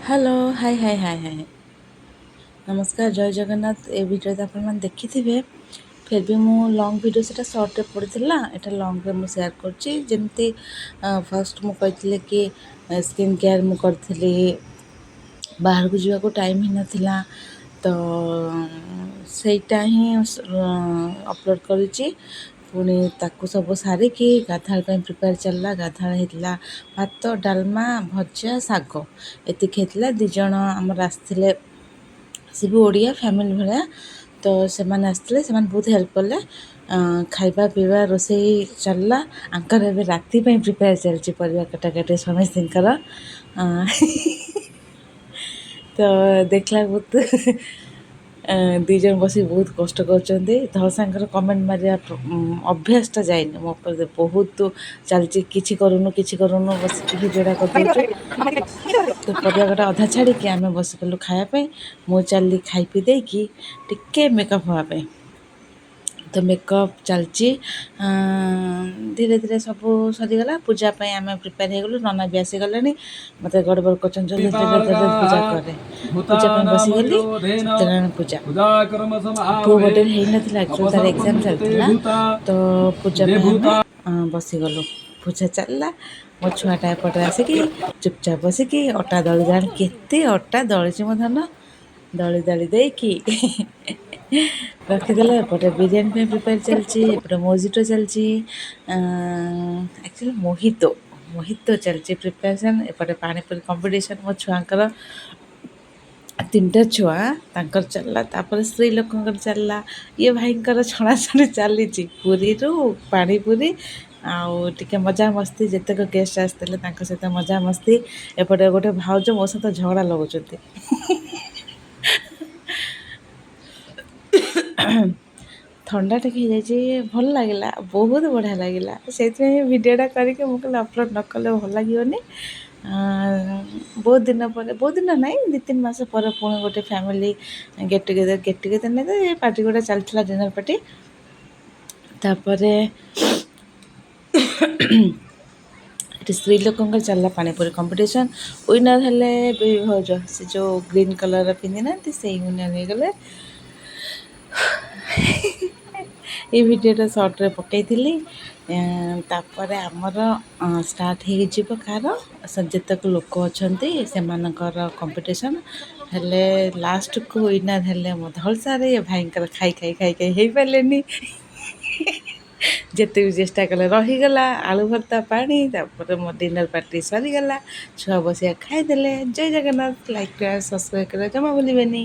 Hello high high high high ନମସ୍କାର ଜୟ ଜଗନ୍ନାଥ। ଏ ଭିଡ଼ିଓରେ ଆପଣମାନେ ଦେଖିଥିବେ, ଫିର୍ ବି ମୁଁ ଲଙ୍ଗ୍ ଭିଡ଼ିଓ ସେଟା ସର୍ଟରେ ପଡ଼ିଥିଲା, ଏଇଟା ଲଙ୍ଗରେ ମୁଁ ସେୟାର କରୁଛି। ଯେମିତି ଫାର୍ଷ୍ଟ ମୁଁ କହିଥିଲି କି ସ୍କିନ୍ କେୟାର୍ ମୁଁ କରିଥିଲି, ବାହାରକୁ ଯିବାକୁ ଟାଇମ୍ ହେଇନଥିଲା, ତ ସେଇଟା ହିଁ ଅପଲୋଡ଼ କରିଛି। ପୁଣି ତାକୁ ସବୁ ସାରିକି ଗାଧୁଆଳ ପାଇଁ ପ୍ରିପେୟାର ଚାଲିଲା। ଗାଧୁଆଳ ହେଇଥିଲା ଭାତ, ଡାଲମା, ଭଜା, ଶାଗ, ଏତିକି ହେଇଥିଲା। 2 ଜଣ ଆମର ଆସିଥିଲେ, ସେ ବି ଓଡ଼ିଆ ଫ୍ୟାମିଲି ଭଳିଆ, ତ ସେମାନେ ଆସିଥିଲେ, ସେମାନେ ବହୁତ ହେଲ୍ପ କଲେ। ଖାଇବା ପିଇବା ରୋଷେଇ ଚାଲିଲା। ଆଙ୍କର ଏବେ ରାତି ପାଇଁ ପ୍ରିପେୟାର ଚାଲିଛି, ପରିବା କଟାକଟି ସମସ୍ତଙ୍କର। ତ ଦେଖିଲା ବହୁତ 2 ଜଣ ବସିକି ବହୁତ କଷ୍ଟ କରୁଛନ୍ତି। ଧଳାସାଙ୍କର କମେଣ୍ଟ ମାରିବା ଅଭ୍ୟାସଟା ଯାଇନି ମୋ ଉପରେ, ବହୁତ ଚାଲିଛି କିଛି କରୁନୁ ବସିକି ଭିଡ଼ିଓଟା କରିଦେଉଛୁ। ତ ପରିବା କଟା ଅଧା ଛାଡ଼ିକି ଆମେ ବସିଗଲୁ ଖାଇବା ପାଇଁ। ମୁଁ ଚାଲିଲି ଖାଇ ପିଇ ଦେଇକି ଟିକେ ମେକଅପ୍ ହେବା ପାଇଁ। ତ ମେକଅପ୍ ଚାଲିଛି, ଧୀରେ ଧୀରେ ସବୁ ସରିଗଲା। ପୂଜା ପାଇଁ ଆମେ ପ୍ରିପେୟାର ହେଇଗଲୁ। ନନା ବି ଆସିଗଲେଣି, ମୋତେ ଗଡ଼ ବଡ଼ କରୁଛନ୍ତି, ଜଲ୍ଦି ପୂଜା କରେ। ପୂଜା ପାଇଁ ବସିଗଲି, ସତ୍ୟନାରାୟଣ ପୂଜା। ପୁଅ ବର୍ଥଡ଼େ ହେଇନଥିଲା, ଆକ୍ଚୁଆଲି ତାର ଏକ୍ଜାମ୍ ଚାଲିଥିଲା, ତ ପୂଜା ପାଇଁ ଆମେ ବସିଗଲୁ। ପୂଜା ଚାଲିଲା, ମୋ ଛୁଆଟା ଏପଟରେ ଆସିକି ଚୁପଚାପ ବସିକି ଅଟା ଦଳିଲାଣି। କେତେ ଅଟା ଦଳିଛି ମୋ ଧନ, ଦଳି ଦେଇକି ରଖିଦେଲା। ଏପଟେ ବିରିୟାନୀ ପାଇଁ ପ୍ରିପେୟାର ଚାଲିଛି, ଏପଟେ ମୋଜିଟୋ ଚାଲିଛି, ଆକ୍ଚୁଆଲି ମୋହିତ ଚାଲିଛି ପ୍ରିପାରେସନ୍। ଏପଟେ ପାଣିପୁରୀ କମ୍ପିଟିସନ୍ ମୋ ଛୁଆଙ୍କର, 3ଟା ଛୁଆ, ତାଙ୍କର ଚାଲିଲା। ତାପରେ ସ୍ତ୍ରୀ ଲୋକଙ୍କର ଚାଲିଲା। ଇଏ ଭାଇଙ୍କର ଛଣାଛଣି ଚାଲିଛି, ପୁରୀରୁ ପାଣିପୁରୀ, ଆଉ ଟିକେ ମଜାମସ୍ତି। ଯେତେକ ଗେଷ୍ଟ ଆସିଥିଲେ ତାଙ୍କ ସହିତ ମଜାମସ୍ତି। ଏପଟେ ଗୋଟେ ଭାଉଜ ମୋ ସହିତ ଝଗଡ଼ା ଲଗାଉଛନ୍ତି। ଥଣ୍ଡା ଟିକେ ହେଇଯାଇଛି, ଭଲ ଲାଗିଲା, ବହୁତ ବଢ଼ିଆ ଲାଗିଲା। ସେଇଥିପାଇଁ ଭିଡ଼ିଓଟା କରିକି ମୁଁ କହିଲି ଅପଲୋଡ଼ ନ କଲେ ଭଲ ଲାଗିବନି। ବହୁତ ଦିନ ପରେ, ବହୁତ ଦିନ ନାହିଁ, 2-3 ମାସ ପରେ ପୁଣି ଗୋଟେ ଫ୍ୟାମିଲି ଗେଟ୍ ଟୁଗେଦର୍ ନାହିଁ ତ, ଏ ପାର୍ଟି ଗୋଟେ ଚାଲିଥିଲା, ଡିନର୍ ପାର୍ଟି। ତାପରେ ଏଠି ସ୍ତ୍ରୀ ଲୋକଙ୍କର ଚାଲିଲା ପାଣିପୁରୀ କମ୍ପିଟିସନ୍। ୱିନର୍ ହେଲେ ବେବି ଭାଉଜ, ସେ ଯେଉଁ ଗ୍ରୀନ୍ କଲର୍ର ପିନ୍ଧିନାହାନ୍ତି, ସେଇ ୱିନର୍ ହେଇଗଲେ। ଏଇ ଭିଡ଼ିଓଟା ସର୍ଟରେ ପକାଇଥିଲି। ତାପରେ ଆମର ଷ୍ଟାର୍ଟ ହେଇଯିବ କାହାର, ଯେତେକ ଲୋକ ଅଛନ୍ତି ସେମାନଙ୍କର କମ୍ପିଟିସନ୍ ହେଲେ। ଲାଷ୍ଟକୁ ୱିନର୍ ହେଲେ ମୋ ଧଳସାରେ। ଭାଇଙ୍କର ଖାଇ ହେଇପାରିଲେନି, ଯେତେ ବି ଚେଷ୍ଟା କଲେ ରହିଗଲା। ଆଳୁ ଭର୍ତ୍ତା, ପାଣି, ତାପରେ ମୋ ଡିନର୍ ପାର୍ଟି ସରିଗଲା। ଛୁଆ ବସିବା ଖାଇଦେଲେ। ଜୟ ଜଗନ୍ନାଥ। ଲାଇକ୍ କରିବା, ସବସ୍କ୍ରାଇବ୍ କରିବା ଜମା ଭୁଲିବେନି।